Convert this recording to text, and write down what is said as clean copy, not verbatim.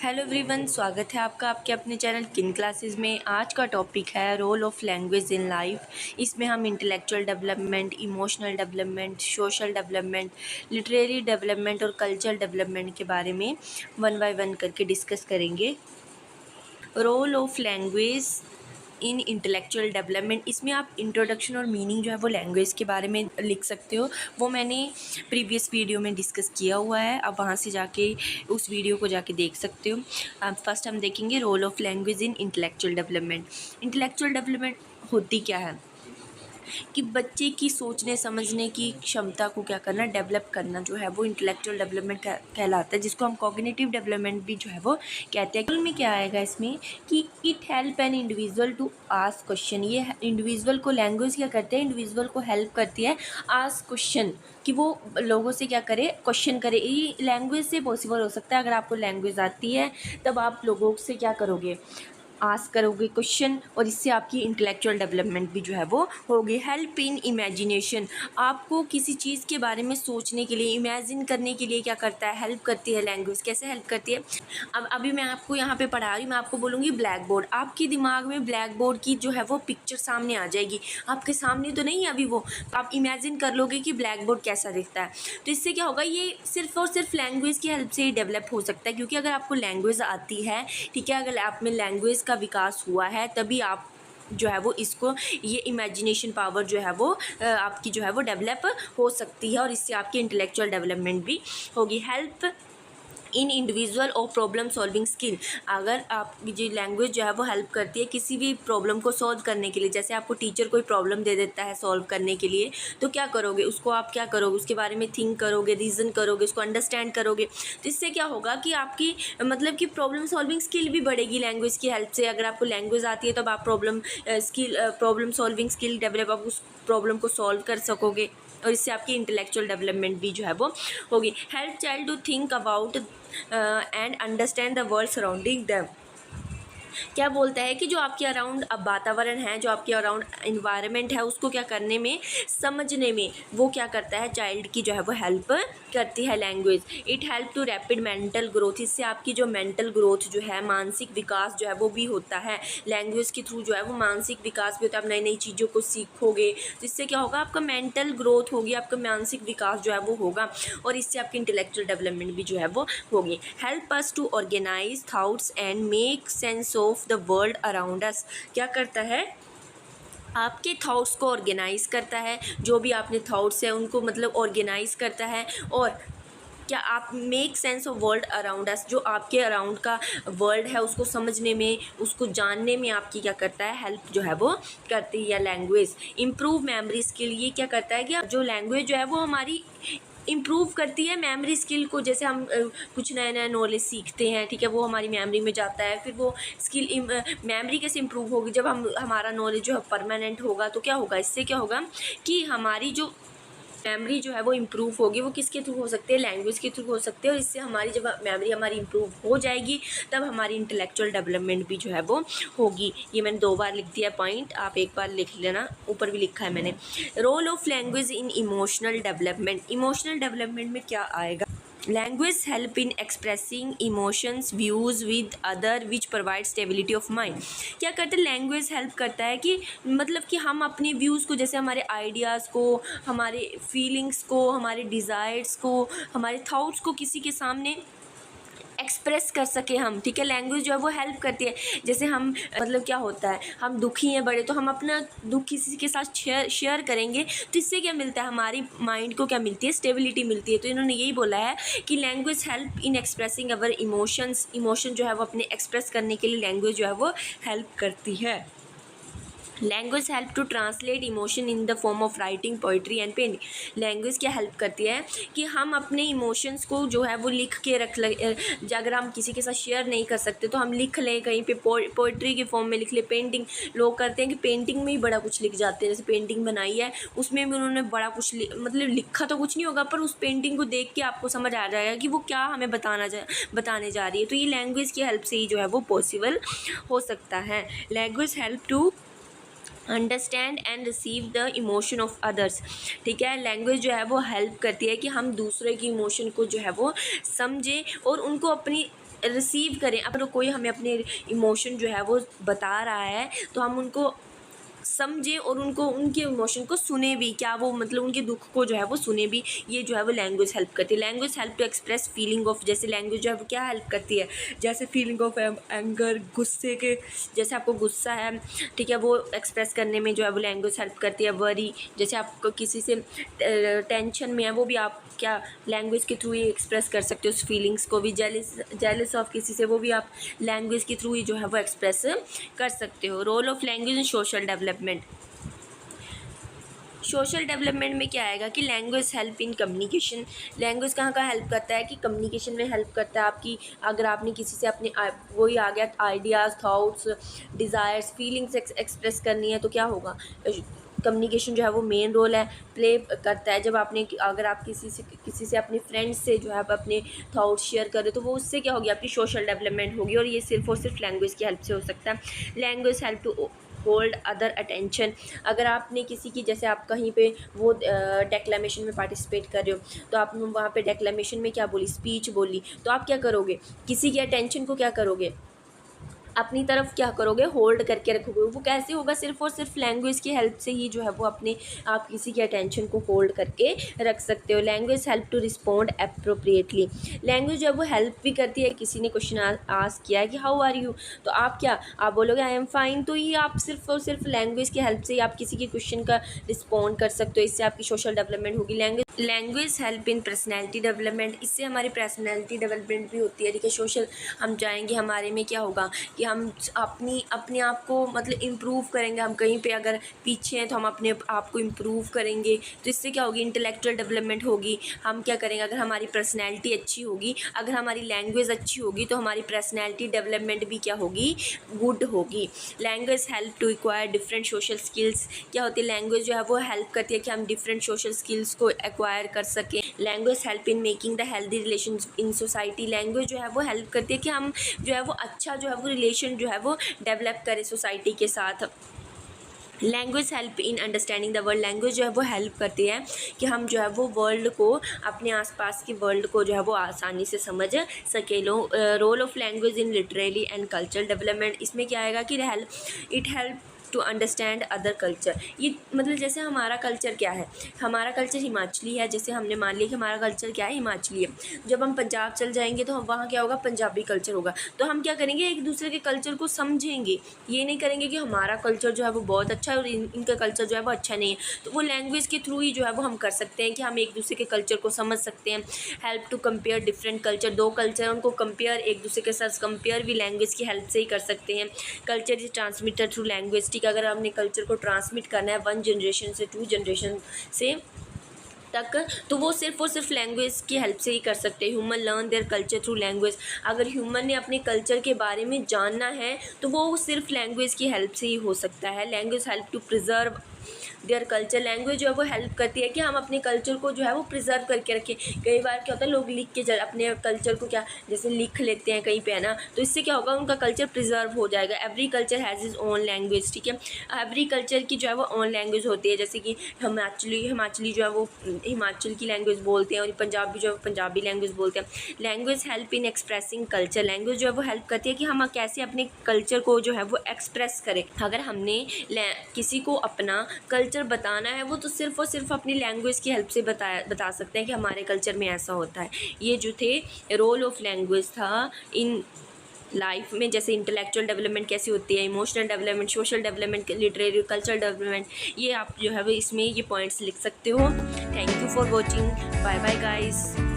Hello everyone, स्वागत है आपका आपके अपने चैनल किन क्लासेस में। आज का टॉपिक है role of language in life. इसमें हम intellectual development, emotional development, social development, literary development और कल्चरल डेवलपमेंट के बारे में वन बाय वन करके डिस्कस करेंगे। Role of language in intellectual development, इसमें आप इंट्रोडक्शन और मीनिंग जो है वो लैंग्वेज के बारे में लिख सकते हो। वो मैंने प्रीवियस वीडियो में डिस्कस किया हुआ है, आप वहाँ से जाके उस वीडियो को जाके देख सकते हो। फर्स्ट हम देखेंगे role of language in intellectual development. Intellectual development होती क्या है कि बच्चे की सोचने समझने की क्षमता को क्या करना, डेवलप करना जो है वो इंटेलेक्चुअल डेवलपमेंट कहलाता है, जिसको हम कॉग्निटिव डेवलपमेंट भी जो है वो कहते हैं। में क्या आएगा इसमें कि it help an individual to ask question. ये इंडिविजुअल को लैंग्वेज क्या करते हैं, इंडिविजुअल को हेल्प करती है आस्क क्वेश्चन, कि वो लोगों से क्या करे, क्वेश्चन करे। ये लैंग्वेज से पॉसिबल हो सकता है। अगर आपको लैंग्वेज आती है तब आप लोगों से क्या करोगे, आस्क करोगे क्वेश्चन, और इससे आपकी इंटेलेक्चुअल डेवलपमेंट भी जो है वो होगी। हेल्प इन इमेजिनेशन, आपको किसी चीज़ के बारे में सोचने के लिए, इमेजिन करने के लिए क्या करता है, हेल्प करती है लैंग्वेज। कैसे हेल्प करती है, अब अभी मैं आपको यहाँ पे पढ़ा रही हूँ, मैं आपको बोलूँगी ब्लैक बोर्ड, आपके दिमाग में ब्लैक बोर्ड की जो है वो पिक्चर सामने आ जाएगी। आपके सामने तो नहीं है अभी वो, आप इमेजिन कर लोगे कि ब्लैक बोर्ड कैसा दिखता है। तो इससे क्या होगा, ये सिर्फ और सिर्फ लैंग्वेज की हेल्प से ही डेवलप हो सकता है, क्योंकि अगर आपको लैंग्वेज आती है, ठीक है, अगर आप में लैंग्वेज का विकास हुआ है तभी आप जो है वो इसको, ये इमेजिनेशन पावर जो है वो आपकी जो है वो डेवलप हो सकती है, और इससे आपकी इंटेलेक्चुअल डेवलपमेंट भी होगी। हेल्प इन इंडिविजुअल और प्रॉब्लम सॉल्विंग स्किल, अगर आपकी जो लैंग्वेज जो है वो हेल्प करती है किसी भी प्रॉब्लम को सॉल्व करने के लिए। जैसे आपको टीचर कोई प्रॉब्लम दे देता है सॉल्व करने के लिए, तो क्या करोगे, उसको आप क्या करोगे, उसके बारे में थिंक करोगे, रीज़न करोगे, उसको अंडरस्टैंड करोगे। तो इससे क्या होगा कि आपकी मतलब कि प्रॉब्लम सॉल्विंग स्किल भी बढ़ेगी लैंग्वेज की हेल्प से। अगर आपको लैंग्वेज आती है तब आप प्रॉब्लम सॉल्विंग स्किल डेवलप, आप उस प्रॉब्लम को सॉल्व कर सकोगे, और इससे आपकी इंटेलेक्चुअल डेवलपमेंट भी जो है वो होगी। Help child to think about and understand the world surrounding them, क्या बोलता है कि जो आपके अराउंड अब वातावरण है, जो आपके अराउंड इन्वायरमेंट है, उसको क्या करने में, समझने में वो क्या करता है, चाइल्ड की जो है वो हेल्प करती है language. It help to rapid mental growth, इससे आपकी जो मेंटल ग्रोथ जो है, मानसिक विकास जो है वो भी होता है। लैंग्वेज के थ्रू जो है वो मानसिक विकास भी होता है, आप नई नई चीज़ों को सीखोगे, तो इससे क्या होगा, आपका मेंटल ग्रोथ होगी, आपका मानसिक विकास जो है वो होगा, और इससे आपकी इंटेलेक्चुअल डेवलपमेंट भी जो है वो होगी। Help us to organise thoughts and make sense of the world around us, क्या करता है, आपके थॉट्स को ऑर्गेनाइज करता है, जो भी आपने थॉट्स है उनको मतलब ऑर्गेनाइज करता है। और क्या आप make sense of world around अस, जो आपके अराउंड का वर्ल्ड है उसको समझने में, उसको जानने में आपकी क्या करता है, हेल्प जो है वो करती है लैंग्वेज। इम्प्रूव मेमोरी स्किल, ये क्या करता है कि जो लैंग्वेज जो है वो हमारी इम्प्रूव करती है मेमोरी स्किल को। जैसे हम कुछ नया नया नॉलेज सीखते हैं, ठीक है, वो हमारी मेमोरी में जाता है, फिर वो स्किल मेमोरी कैसे इम्प्रूव होगी, जब हमारा नॉलेज जो है परमानेंट होगा, तो क्या होगा, इससे क्या होगा कि हमारी जो मेमोरी जो है वो इम्प्रूव होगी। वो किसके थ्रू हो सकती है, लैंग्वेज के थ्रू हो सकते हैं, और इससे हमारी जब मेमोरी हमारी इम्प्रूव हो जाएगी तब हमारी इंटेलेक्चुअल डेवलपमेंट भी जो है वो होगी। ये मैंने 2 बार लिख दिया पॉइंट, आप एक बार लिख लेना, ऊपर भी लिखा है मैंने। Role of language in emotional development, emotional development में क्या आएगा, language help in expressing emotions views with other which provide stability of mind, क्या करते हैं, लैंग्वेज हेल्प करता है कि मतलब कि हम अपने व्यूज़ को, जैसे हमारे आइडियाज़ को, हमारे फीलिंग्स को, हमारे डिज़ायर्स को, हमारे थाट्स को किसी के सामने एक्सप्रेस कर सके हम, ठीक है। लैंग्वेज जो है वो हेल्प करती है। जैसे हम मतलब क्या होता है, हम दुखी हैं बड़े, तो हम अपना दुख किसी के साथ शेयर करेंगे, तो इससे क्या मिलता है, हमारी माइंड को क्या मिलती है, स्टेबिलिटी मिलती है। तो इन्होंने यही बोला है कि language help in expressing our emotions, emotion जो है वो अपने एक्सप्रेस करने के लिए लैंग्वेज जो है वो हेल्प करती है। Language help to translate emotion in the form of writing, poetry and painting, language क्या हेल्प करती है कि हम अपने इमोशंस को जो है वो लिख के रख ले, अगर हम किसी के साथ शेयर नहीं कर सकते तो हम लिख लें, कहीं पे पोइट्री के फॉर्म में लिख ले। पेंटिंग लोग करते हैं कि पेंटिंग में ही बड़ा कुछ लिख जाते हैं, जैसे पेंटिंग बनाई है उसमें भी उन्होंने बड़ा कुछ मतलब लिखा तो कुछ नहीं होगा, पर उस पेंटिंग को देख के आपको समझ आ जाएगा कि वो क्या हमें बताने जा रही है। तो ये लैंग्वेज की हेल्प से ही जो है वो पॉसिबल हो सकता है। Language help to understand and receive the emotion of others, ठीक है। लैंग्वेज जो है वो हेल्प करती है कि हम दूसरे की इमोशन को जो है वो समझें और उनको अपनी रिसीव करें। अगर कोई हमें अपने इमोशन जो है वो बता रहा है तो हम उनको समझें और उनको उनके इमोशन को सुने भी, क्या वो मतलब उनके दुख को जो है वो सुने भी। ये जो है वो लैंग्वेज हेल्प करती है। Language help to express feeling of, जैसे लैंग्वेज जो है वो क्या हेल्प करती है, जैसे फीलिंग ऑफ एंगर, गुस्से के, जैसे आपको गुस्सा है, ठीक है, वो एक्सप्रेस करने में जो है वो लैंग्वेज हेल्प करती है। वरी, जैसे आपको किसी से टेंशन में है, वो भी आप क्या लैंग्वेज के थ्रू ही एक्सप्रेस कर सकते हो उस फीलिंग्स को भी। जेलिस ऑफ किसी से, वो भी आप लैंग्वेज के थ्रू ही जो है वो एक्सप्रेस कर सकते हो। Role of language in social development. Social development में क्या आएगा कि language help in communication. Language कहाँ हेल्प करता है कि कम्युनिकेशन में हेल्प करता है आपकी। अगर आपने किसी से अपने वही आ गया ideas, thoughts, desires, feelings express करनी है तो क्या होगा, कम्युनिकेशन जो है वो मेन रोल है प्ले करता है। जब आपने अगर आप किसी से अपने फ्रेंड्स से जो है आप अपने थाट्स शेयर करें तो वो उससे क्या होगी, आपकी सोशल डेवलपमेंट होगी। और ये सिर्फ और सिर्फ लैंग्वेज की हेल्प से हो सकता है। Language help to hold other attention. अगर आपने किसी की, जैसे आप कहीं पे वो डेक्लेमेशन में पार्टिसिपेट कर रहे हो तो आप वहाँ पे डेक्लेमेशन में क्या बोली, स्पीच बोली, तो आप क्या करोगे, किसी की अटेंशन को क्या करोगे, अपनी तरफ क्या करोगे, होल्ड करके रखोगे। वो कैसे होगा, सिर्फ और सिर्फ लैंग्वेज की हेल्प से ही जो है वो अपने आप किसी की अटेंशन को होल्ड करके रख सकते हो। Language help to respond appropriately. Language जो है वो हेल्प भी करती है। किसी ने क्वेश्चन आस्क किया है कि हाउ आर यू, तो आप क्या, आप बोलोगे आई एम फाइन। तो ये आप सिर्फ और सिर्फ लैंग्वेज की हेल्प से ही आप किसी के क्वेश्चन का रिस्पॉन्ड कर सकते हो। इससे आपकी सोशल डेवलपमेंट होगी। Language help in personality development. इससे हमारी पर्सनैलिटी डेवलपमेंट भी होती है। देखिए सोशल, हम जाएंगे, हमारे में क्या होगा कि हम अपने आप को मतलब इम्प्रूव करेंगे। हम कहीं पे अगर पीछे हैं तो हम अपने आप को इम्प्रूव करेंगे। तो इससे क्या होगी, इंटेलेक्चुअल डेवलपमेंट होगी। हम क्या करेंगे, अगर हमारी पर्सनैलिटी अच्छी होगी, अगर हमारी लैंग्वेज अच्छी होगी तो हमारी पर्सनैलिटी डेवलपमेंट भी क्या होगी, गुड होगी। Language help to acquire different social skills. क्या होती है, लैंग्वेज जो है वो हेल्प करती है कि हम डिफरेंट सोशल स्किल्स को एक्वायर कर सकें। Language help in making the healthy relation in society. Language जो है वो हेल्प करती है कि हम जो है वो अच्छा जो है वो रिलेशन जो है वो डेवलप करें सोसाइटी के साथ। Language help in understanding the world. Language जो है वो हेल्प करती है कि हम जो है वो वर्ल्ड को, अपने आसपास के वर्ल्ड को जो है वो आसानी से समझ सके। Role of language in literary and cultural development. इसमें क्या आएगा कि it help to understand other culture. ये मतलब जैसे हमारा कल्चर क्या है, हमारा कल्चर हिमाचली है। जैसे हमने मान लिया कि हमारा कल्चर क्या है, हिमाचली है। जब हम पंजाब चल जाएंगे तो हम वहाँ क्या होगा, पंजाबी कल्चर होगा। तो हम क्या करेंगे, एक दूसरे के कल्चर को समझेंगे। ये नहीं करेंगे कि हमारा कल्चर जो है वो बहुत अच्छा है और इनका कल्चर जो है वो अच्छा नहीं है। तो वो लैंग्वेज के थ्रू ही जो है वो हम कर सकते हैं कि हम एक दूसरे के कल्चर को समझ सकते हैं। Help to compare different culture. दो कल्चर उनको कंपेयर, एक दूसरे के साथ कंपेयर भी लैंग्वेज की हेल्प से ही कर सकते हैं। Culture is transmitted through language. ठीक है, अगर हमने कल्चर को ट्रांसमिट करना है वन जनरेशन से टू जनरेशन से तक, तो वो सिर्फ और सिर्फ लैंग्वेज की हेल्प से ही कर सकते हैं। Human learn their culture through language. अगर ह्यूमन ने अपने कल्चर के बारे में जानना है तो वो सिर्फ लैंग्वेज की हेल्प से ही हो सकता है। Language help to preserve their culture. Language जो है वो हेल्प करती है कि हम अपने कल्चर को जो है वो प्रिजर्व करके रखें। कई बार क्या होता है, लोग लिख के अपने कल्चर को क्या जैसे लिख लेते हैं कहीं पे, है ना, तो इससे क्या होगा, उनका कल्चर प्रिजर्व हो जाएगा। Every culture has is own language. ठीक है, एवरी कल्चर की जो है वो ओन लैंग्वेज होती है। जैसे कि हिमाचली जो है वो हिमाचल की लैंग्वेज बोलते हैं और पंजाबी जो है पंजाबी लैंग्वेज बोलते हैं। Language help in expressing culture. Language जो है वो हेल्प करती है कि हम कैसे अपने कल्चर को जो है वो एक्सप्रेस करें। अगर हमने किसी को अपना कल्चर बताना है, वो तो सिर्फ और सिर्फ अपनी लैंग्वेज की हेल्प से बता सकते हैं कि हमारे कल्चर में ऐसा होता है। ये जो थे रोल ऑफ लैंग्वेज था इन लाइफ में, जैसे इंटेलेक्चुअल डेवलपमेंट कैसी होती है, emotional development, social development, literary, cultural development, ये आप जो है वो इसमें ये पॉइंट्स लिख सकते हो। Thank you for watching. Bye bye guys.